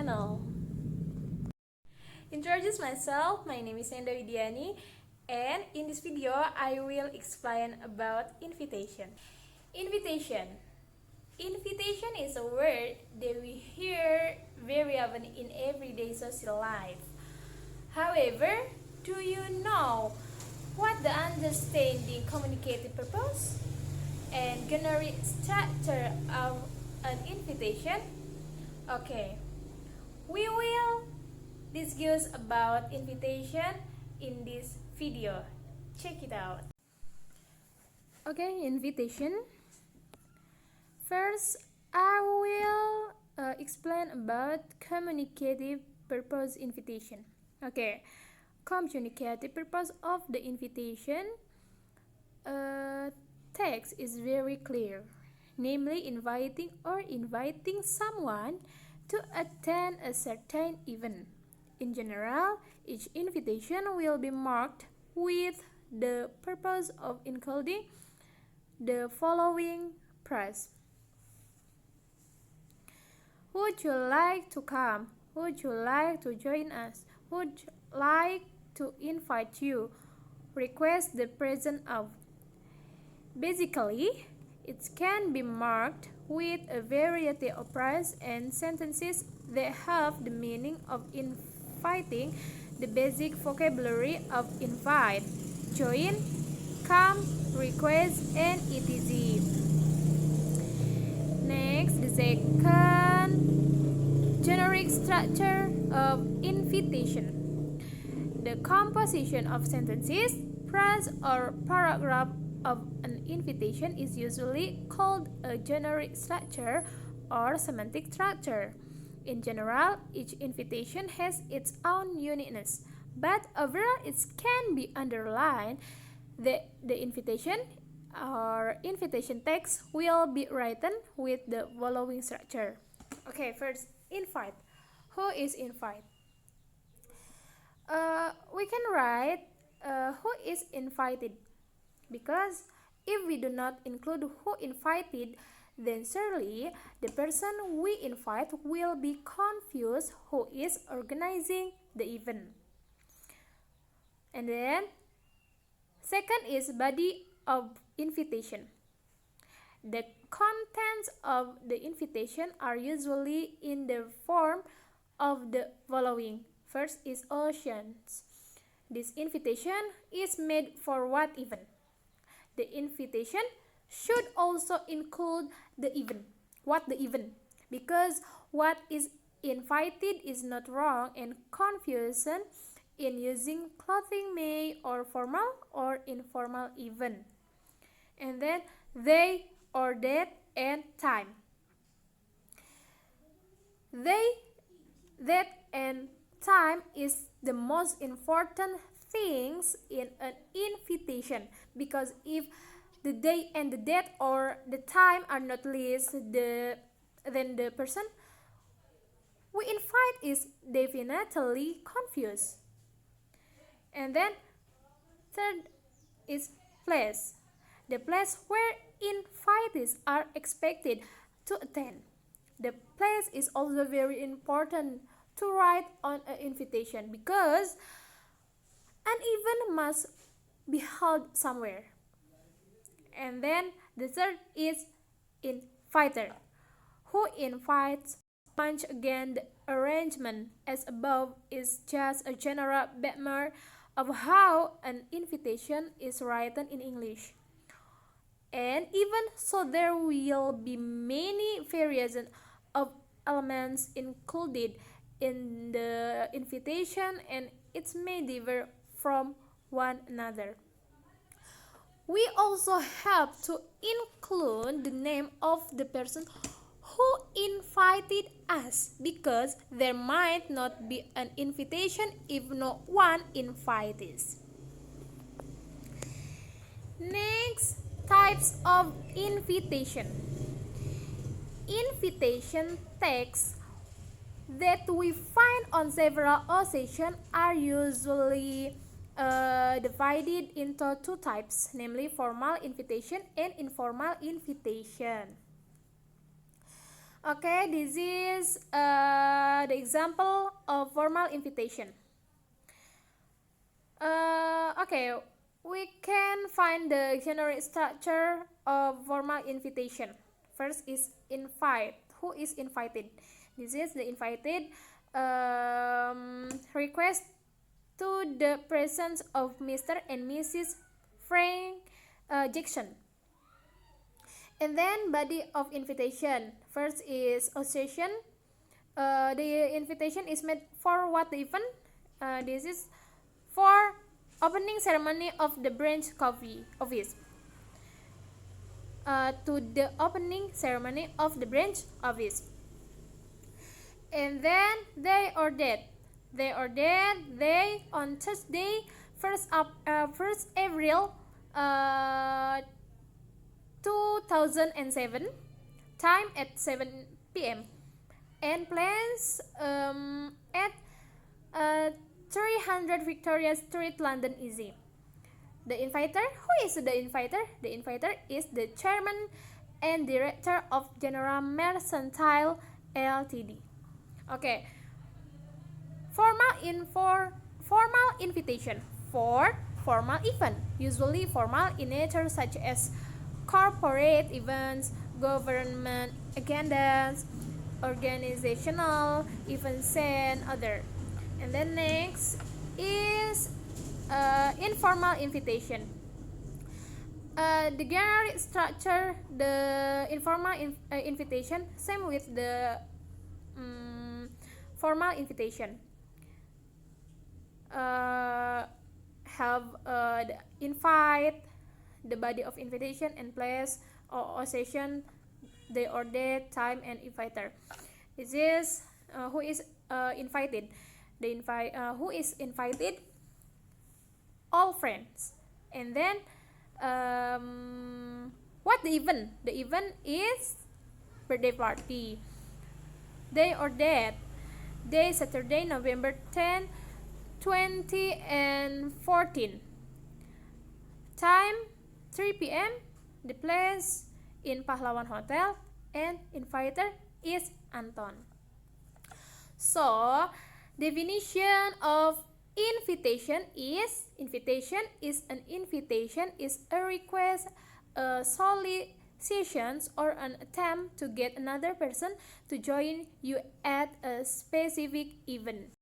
channel. Introduce myself, my name is Enda Widiani, and in this video I will explain about invitation. Invitation is a word that we hear very often in everyday social life. However, do you know what the understanding communicative purpose and generic structure of an invitation? Okay, we will discuss about invitation in this video. Check it out. Okay, invitation. First, I will explain about communicative purpose invitation. Okay, communicative purpose of the invitation text is very clear, namely inviting someone to attend a certain event. In general, each invitation will be marked with the purpose of including the following phrase. Would you like to come? Would you like to join us? Would like to invite you? Request the presence of. Basically, it can be marked with a variety of phrases and sentences that have the meaning of inviting, the basic vocabulary of invite, join, come, request, and etc. Next, the second generic structure of invitation. The composition of sentences, phrase, or paragraph of an invitation is usually called a generic structure or semantic structure. In general, each invitation has its own uniqueness, but overall it can be underlined that the invitation or invitation text will be written with the following structure. Okay, first, invite. Who is invite? We can write who is invited, because if we do not include who invited, then surely the person we invite will be confused who is organizing the event. And then second is body of invitation. The contents of the invitation are usually in the form of the following. First is oceans. This invitation is made for what event? The invitation should also include the event. What the event? Because what is invited is not wrong, and confusion in using clothing may or formal or informal event. And then they or that and time. That and time is the most important things in an invitation, because if the day and the date or the time are not listed, then the person we invite is definitely confused. And then third is place. The place where invitees are expected to attend. The place is also very important to write on an invitation, because an event must be held somewhere. And then the third is inviter. Who invites? Once again, the arrangement as above is just a general benchmark of how an invitation is written in English. And even so, there will be many variations of elements included in the invitation, and it may differ from one another. We also have to include the name of the person who invited us, because there might not be an invitation if no one invites. Next, types of invitation. Invitation texts that we find on several occasions are usually divided into two types, namely formal invitation and informal invitation. Okay, this is the example of formal invitation. Okay, we can find the generic structure of formal invitation. First is invite. Who is invited? This is the invited request to the presence of Mr. and Mrs. Frank Jackson. And then body of invitation. First is occasion. The invitation is made for what event? This is for opening ceremony of the branch coffee office. To the opening ceremony of the branch office. And then they ordered. They ordered they on Thursday, 1st April 2007, time at 7 p.m. and place at 300 Victoria Street, London, Easy. The inviter, who is the inviter? The inviter is the chairman and director of General Mercantile Ltd. Okay. Formal invitation for formal event, usually formal in nature, such as corporate events, government agendas, organizational events, and other. And then next is informal invitation. The generic structure, the informal invitation, same with the formal invitation. Have the invite, the body of invitation, and place or occasion, the order, time, and inviter. This is who is invited. Who is invited? All friends. And then what the event? The event is birthday party. Day or date. Day Saturday, November 10, 20 and 14. Time 3 p.m. The place in Pahlawan Hotel, and inviter is Anton. So definition of invitation is an invitation is a request, a solicitation, or an attempt to get another person to join you at a specific event.